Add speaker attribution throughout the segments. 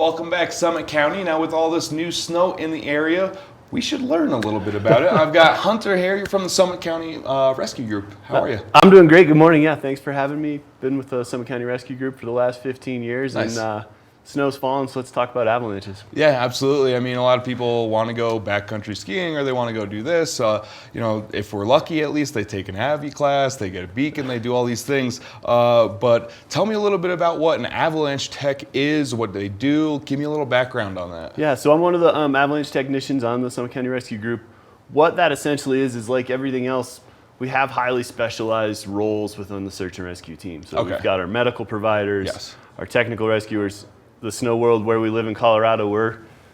Speaker 1: Welcome back, Summit County. Now with all this new snow in the area, we should learn a little bit about it. I've got Hunter here. You're from the Summit County Rescue Group. How are you?
Speaker 2: I'm doing great. Good morning. Yeah, thanks for having me. Been with the Summit County Rescue Group for the last 15 years.
Speaker 1: Nice.
Speaker 2: And snow's falling, so let's talk about avalanches.
Speaker 1: Yeah, absolutely. I mean, a lot of people want to go backcountry skiing or they want to go do this. If we're lucky, at least they take an Avi class, they get a beacon, they do all these things. But tell me a little bit about what an Avalanche Tech is, what they do. Give me a little background on that.
Speaker 2: Yeah, so I'm one of the Avalanche Technicians on the Summit County Rescue Group. What that essentially is like everything else, we have highly specialized roles within the search and rescue team. So We've got our medical providers,
Speaker 1: Yes.
Speaker 2: our technical rescuers. The snow world where we live in Colorado, we're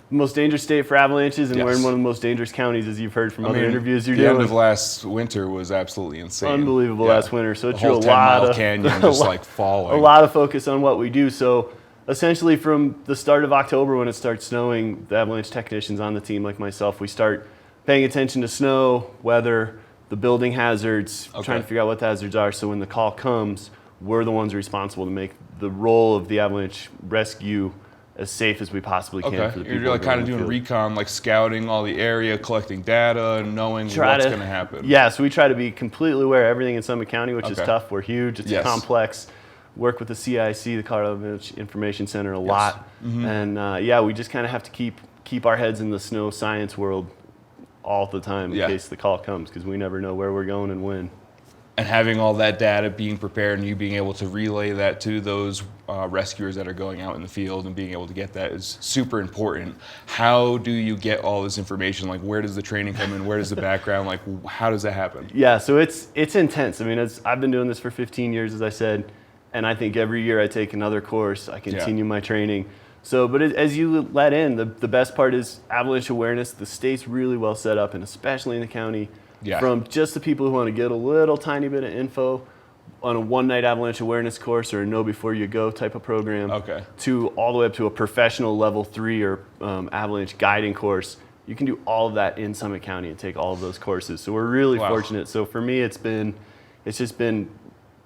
Speaker 2: the most dangerous state for avalanches, and
Speaker 1: Yes.
Speaker 2: we're in one of the most dangerous counties, as you've heard from other interviews you're
Speaker 1: the
Speaker 2: doing.
Speaker 1: end of last winter was absolutely insane.
Speaker 2: Unbelievable last winter. So it
Speaker 1: the
Speaker 2: drew
Speaker 1: whole
Speaker 2: a
Speaker 1: 10-mile
Speaker 2: lot of
Speaker 1: canyon just like falling.
Speaker 2: a lot of focus on what we do. So essentially, from the start of October, when it starts snowing, the Avalanche technicians on the team, like myself, we start paying attention to snow, weather, the building hazards, trying to figure out what the hazards are. So when the call comes, we're the ones responsible to make the role of the avalanche rescue as safe as we possibly can for the people.
Speaker 1: You're like kind of doing recon, like scouting all the area, collecting data, and knowing what's going to happen.
Speaker 2: Yeah, so we try to be completely aware of everything in Summit County, which is tough. We're huge. It's complex. Work with the CIC, the Colorado Avalanche Information Center, a lot. And we just kind of have to keep our heads in the snow science world all the time in case the call comes, because we never know where we're going and when.
Speaker 1: And having all that data, being prepared, and you being able to relay that to those rescuers that are going out in the field and being able to get that is super important. How do you get all this information? Like, where does the training come in? Where does the background? Like, how does that happen?
Speaker 2: Yeah, so it's intense. I mean, I've been doing this for 15 years, as I said, and I think every year I take another course. I continue my training. So, but as you let in, the best part is Avalanche Awareness. The state's really well set up, and especially in the county. From just the people who want to get a little tiny bit of info on a one-night avalanche awareness course or a know before you go type of program, to all the way up to a professional level 3 or avalanche guiding course. You can do all of that in Summit County and take all of those courses. So we're really fortunate. So for me, it's just been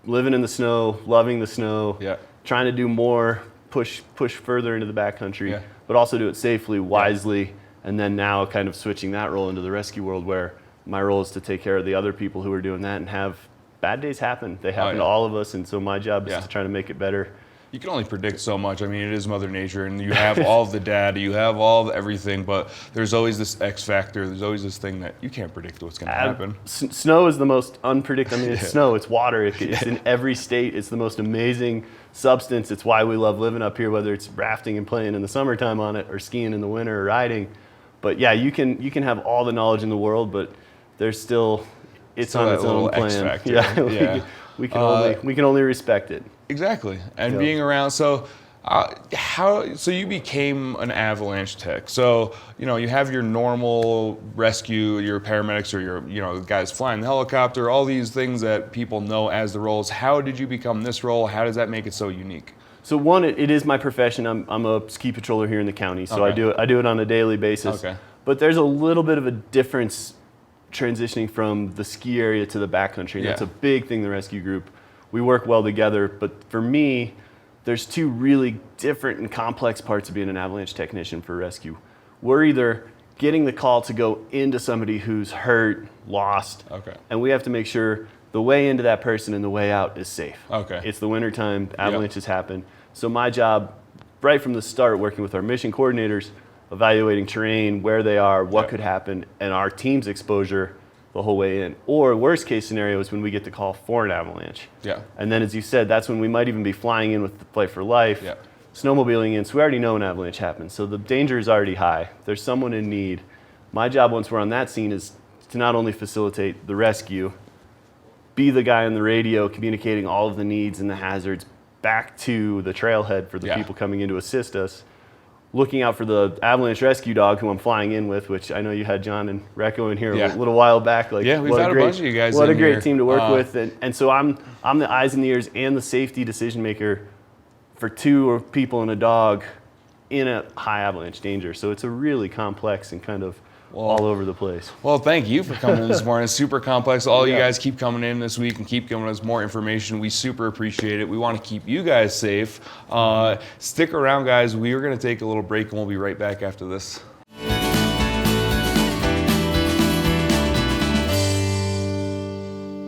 Speaker 2: living in the snow, loving the snow, trying to do more, push further into the backcountry, but also do it safely, wisely, and then now kind of switching that role into the rescue world, where my role is to take care of the other people who are doing that and have bad days happen. They happen to all of us, and so my job is to try to make it better.
Speaker 1: You can only predict so much. I mean, it is Mother Nature, and you have all of the data, you have all of everything, but there's always this X factor. There's always this thing that you can't predict what's going to happen.
Speaker 2: Snow is the most unpredictable. I mean, it's snow, it's water. It's in every state. It's the most amazing substance. It's why we love living up here, whether it's rafting and playing in the summertime on it or skiing in the winter or riding. But yeah, you can have all the knowledge in the world, but the's it's on its own plan. We can only respect it.
Speaker 1: Exactly, and being around. So you became an Avalanche Tech. So you have your normal rescue, your paramedics, or your guys flying the helicopter. All these things that people know as the roles. How did you become this role? How does that make it so unique?
Speaker 2: So one, it is my profession. I'm a ski patroller here in the county, so I do it on a daily basis. But there's a little bit of a difference transitioning from the ski area to the backcountry. That's a big thing, the rescue group. We work well together, but for me, there's two really different and complex parts of being an avalanche technician for rescue. We're either getting the call to go into somebody who's hurt, lost, and we have to make sure the way into that person and the way out is safe. It's the wintertime, avalanches happen. So my job, right from the start, working with our mission coordinators, evaluating terrain, where they are, what could happen, and our team's exposure the whole way in. Or worst case scenario is when we get the call for an avalanche. And then, as you said, that's when we might even be flying in with the Flight for Life, snowmobiling in, so we already know an avalanche happens. So the danger is already high. There's someone in need. My job once we're on that scene is to not only facilitate the rescue, be the guy on the radio communicating all of the needs and the hazards back to the trailhead for the people coming in to assist us, looking out for the avalanche rescue dog who I'm flying in with, which I know you had John and Recco in here a little while back.
Speaker 1: We've had a bunch of you guys.
Speaker 2: What a great team to work with, and so I'm the eyes and the ears and the safety decision maker for two people and a dog in a high avalanche danger. So it's a really complex and kind of all over the place.
Speaker 1: Well, thank you for coming in this morning. It's super complex. All you guys keep coming in this week and keep giving us more information. We super appreciate it. We want to keep you guys safe. Stick around, guys. We are going to take a little break, and we'll be right back after this.